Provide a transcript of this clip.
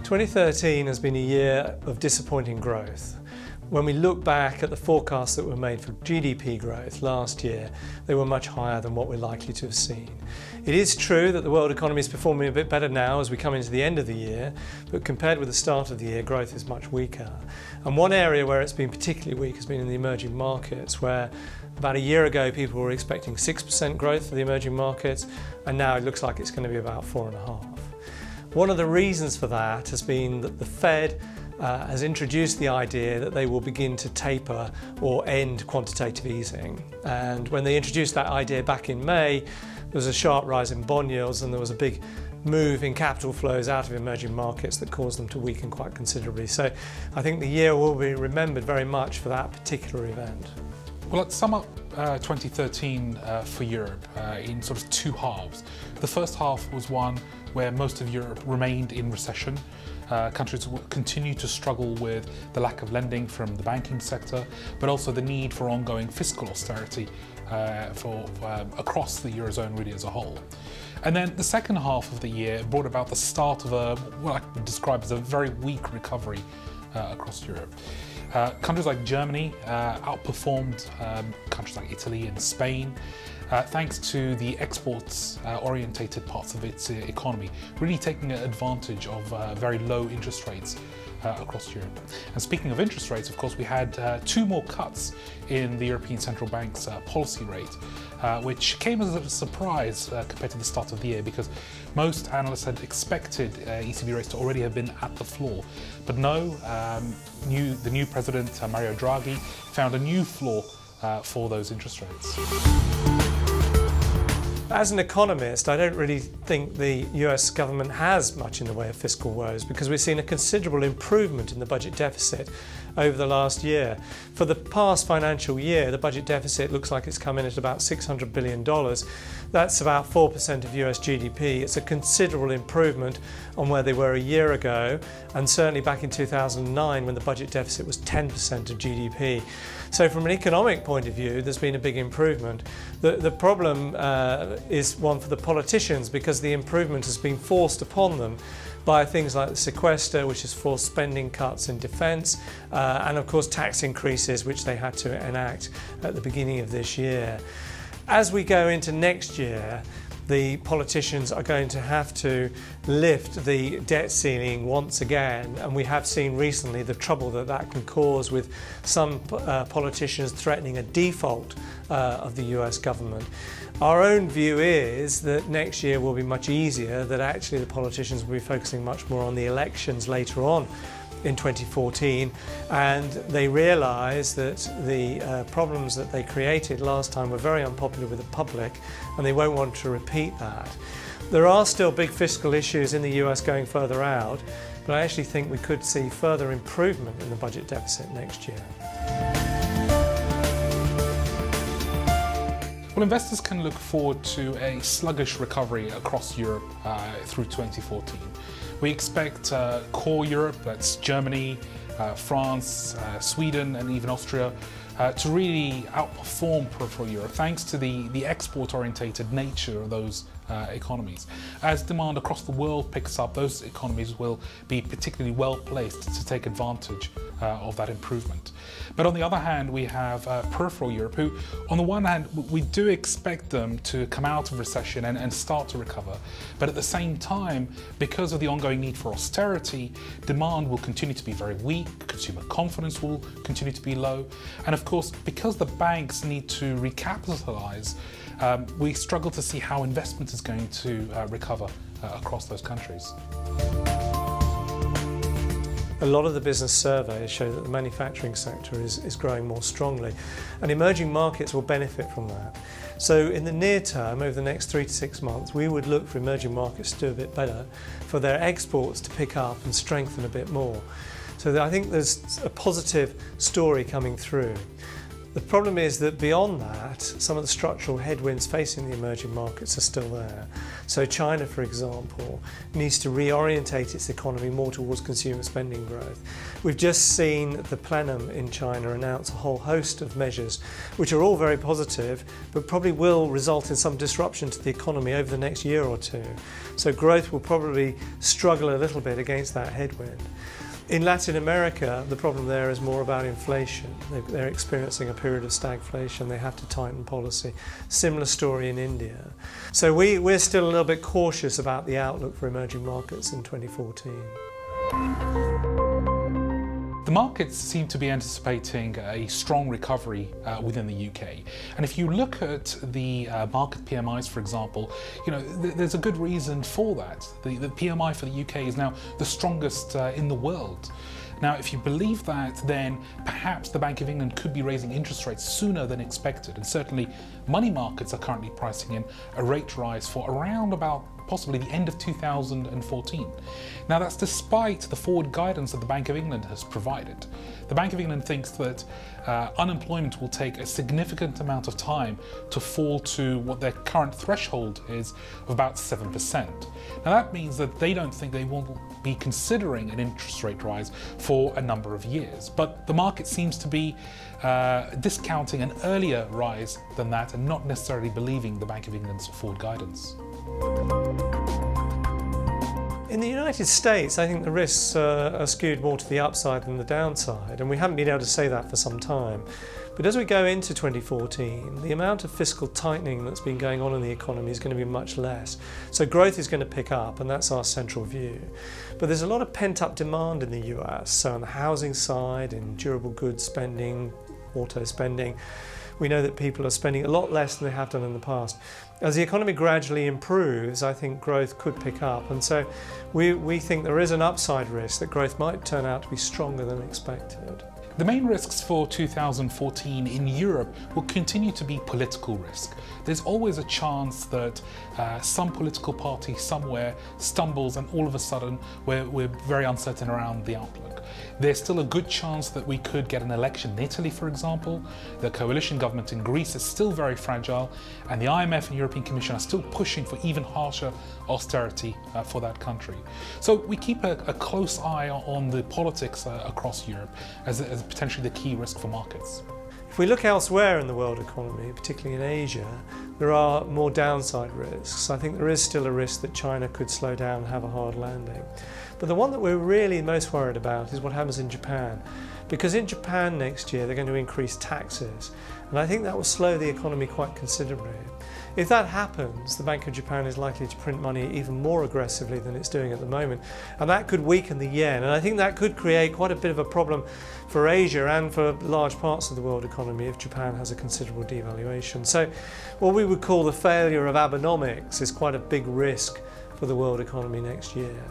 2013 has been a year of disappointing growth. When we look back at the forecasts that were made for GDP growth last year, they were much higher than what we're likely to have seen. It is true that the world economy is performing a bit better now as we come into the end of the year, but compared with the start of the year, growth is much weaker. And one area where it's been particularly weak has been in the emerging markets, where about a year ago people were expecting 6% growth for the emerging markets, and now it looks like it's going to be about 4.5%. One of the reasons for that has been that the Fed has introduced the idea that they will begin to taper or end quantitative easing. And when they introduced that idea back in May, there was a sharp rise in bond yields and there was a big move in capital flows out of emerging markets that caused them to weaken quite considerably. So I think the year will be remembered very much for that particular event. Well, let's sum up 2013 for Europe in sort of two halves. The first half was one where most of Europe remained in recession. Countries continue to struggle with the lack of lending from the banking sector, but also the need for ongoing fiscal austerity across the Eurozone really as a whole. And then the second half of the year brought about the start of what I would describe as a very weak recovery across Europe. Countries like Germany outperformed countries like Italy and Spain thanks to the exports-orientated parts of its economy, really taking advantage of very low interest rates across Europe. And speaking of interest rates, of course, we had two more cuts in the European Central Bank's policy rate, which came as a surprise compared to the start of the year, because most analysts had expected ECB rates to already have been at the floor. But no, the new president, Mario Draghi, found a new floor for those interest rates. As an economist, I don't really think the US government has much in the way of fiscal woes, because we've seen a considerable improvement in the budget deficit over the last year. For the past financial year, the budget deficit looks like it's come in at about $600 billion. That's about 4% of US GDP. It's a considerable improvement on where they were a year ago, and certainly back in 2009 when the budget deficit was 10% of GDP. So from an economic point of view, there's been a big improvement. The problem is one for the politicians, because the improvement has been forced upon them by things like the sequester, which has forced spending cuts in defence, and of course tax increases, which they had to enact at the beginning of this year. As we go into next year, the politicians are going to have to lift the debt ceiling once again, and we have seen recently the trouble that that can cause, with some politicians threatening a default of the US government. Our own view is that next year will be much easier, that actually the politicians will be focusing much more on the elections later on in 2014, and they realise that the problems that they created last time were very unpopular with the public, and they won't want to repeat that. There are still big fiscal issues in the US going further out, but I actually think we could see further improvement in the budget deficit next year. Well, investors can look forward to a sluggish recovery across Europe through 2014. We expect core Europe, that's Germany, France, Sweden and even Austria, to really outperform peripheral Europe thanks to the export-orientated nature of those economies. As demand across the world picks up, those economies will be particularly well placed to take advantage of that improvement. But on the other hand, we have peripheral Europe, who, on the one hand, we do expect them to come out of recession and start to recover. But at the same time, because of the ongoing need for austerity, demand will continue to be very weak, consumer confidence will continue to be low, and of course, because the banks need to recapitalize, we struggle to see how investment is going to recover across those countries. A lot of the business surveys show that the manufacturing sector is growing more strongly, and emerging markets will benefit from that. So in the near term, over the next 3 to 6 months, we would look for emerging markets to do a bit better, for their exports to pick up and strengthen a bit more. So I think there's a positive story coming through. The problem is that beyond that, some of the structural headwinds facing the emerging markets are still there. So China, for example, needs to reorientate its economy more towards consumer spending growth. We've just seen the plenum in China announce a whole host of measures which are all very positive, but probably will result in some disruption to the economy over the next year or two. So growth will probably struggle a little bit against that headwind. In Latin America, the problem there is more about inflation. They're experiencing a period of stagflation. They have to tighten policy. Similar story in India. So we're still a little bit cautious about the outlook for emerging markets in 2014. The markets seem to be anticipating a strong recovery within the UK. And if you look at the market PMIs, for example, there's a good reason for that. The PMI for the UK is now the strongest in the world. Now, if you believe that, then perhaps the Bank of England could be raising interest rates sooner than expected. And certainly money markets are currently pricing in a rate rise for around about possibly the end of 2014. Now, that's despite the forward guidance that the Bank of England has provided. The Bank of England thinks that unemployment will take a significant amount of time to fall to what their current threshold is of about 7%. Now, that means that they don't think they will be considering an interest rate rise for a number of years. But the market seems to be discounting an earlier rise than that and not necessarily believing the Bank of England's forward guidance. In the United States, I think the risks are skewed more to the upside than the downside, and we haven't been able to say that for some time. But as we go into 2014, the amount of fiscal tightening that's been going on in the economy is going to be much less. So growth is going to pick up, and that's our central view. But there's a lot of pent-up demand in the US, so on the housing side, in durable goods spending, auto spending, we know that people are spending a lot less than they have done in the past. As the economy gradually improves, I think growth could pick up, and so we think there is an upside risk that growth might turn out to be stronger than expected. The main risks for 2014 in Europe will continue to be political risk. There's always a chance that some political party somewhere stumbles and all of a sudden we're very uncertain around the outlook. There's still a good chance that we could get an election in Italy, for example. The coalition government in Greece is still very fragile, and the IMF and European Commission are still pushing for even harsher austerity for that country. So we keep a close eye on the politics across Europe as potentially the key risk for markets. If we look elsewhere in the world economy, particularly in Asia, there are more downside risks. I think there is still a risk that China could slow down and have a hard landing. But the one that we're really most worried about is what happens in Japan. Because in Japan next year they're going to increase taxes, and I think that will slow the economy quite considerably. If that happens, the Bank of Japan is likely to print money even more aggressively than it's doing at the moment, and that could weaken the yen, and I think that could create quite a bit of a problem for Asia and for large parts of the world economy if Japan has a considerable devaluation. So what we would call the failure of Abenomics is quite a big risk for the world economy next year.